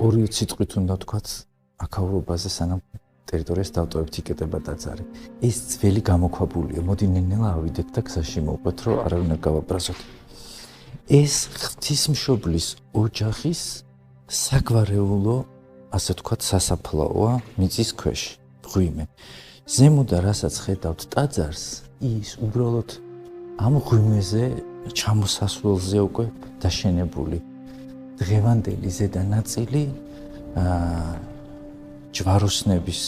ორი სიტყვით უნდა ვთქვათ აქაურობაზე სანამ ტერიტორიას დავტოვებთ იკეტება ტაძარი. ეს ძველი გამოქვაბულია. მოდი ნელ-ნელა ავიდეთ და გზაში მოვყვეთ, რომ არავინ არ გავაბრაზოთ. ეს ღვთისმშობლის ოჯახის საგვარეულო, ასე ვთქვათ, სასაფლაოა მიწის ქვეშ, მღვიმე. ზემოდა რასაც ხედავთ ტაძარს, ის უბრალოდ ამ ღვიმეზე ჩამოსასვლელზე უკვე დაშენებული. დღევანდელი ზედა ნაწილი ჯვაროსნების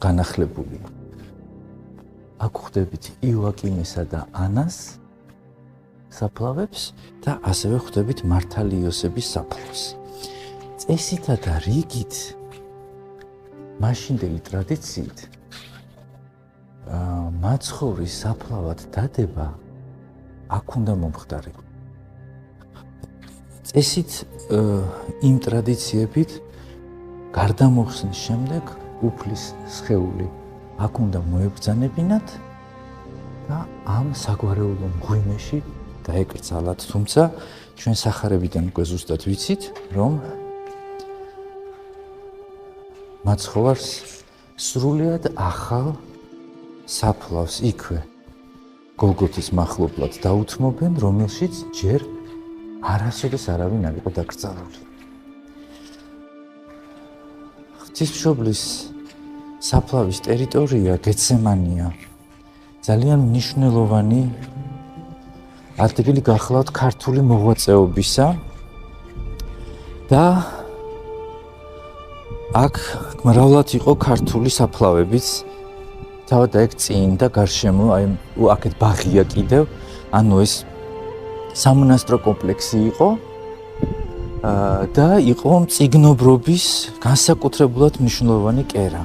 განახლებულია. აქ ხვდებით იოაკიმესა და ანას საფლავებს და ასევე ხვდებით მართალი იოსების საფლავს. წესითა და რიგით მაშინდელი ტრადიციით მაცხოვრის საფლავად დადება აქ უნდა მომხდარიყო. წესით იმ ტრადიციებით გარდამოხსნის შემდეგ უფლის სხეული აქ უნდა მოებრძანებინათ და ამ საგვარეულო მღვიმეში დაეკრძალათ. თუმცა ჩვენ სახარებიდან უკვე ზუსტად ვიცით, რომ მაცხოვარს სრულიად ახალ საფლავს იქვე გოლგოთის მახლობლად დაუთმობენ, რომელშიც ჯერ არასოდეს არავინ არ იყო დაკრძალული. ღვთისმშობლის საფლავის ტერიტორია გეცემანია ძალიან მნიშვნელოვანი ადგილი გახლავთ ქართული მოღვაწეობისა და აქ მრავლად იყო ქართული საფლავებიც, თავად ეგ წინ და გარშემო, აი აქეთ ბაღია კიდევ, ანუ ეს სამონასტრო კომპლექსი იყო და იყო მწიგნობრობის განსაკუთრებულად მნიშვნელოვანი კერა.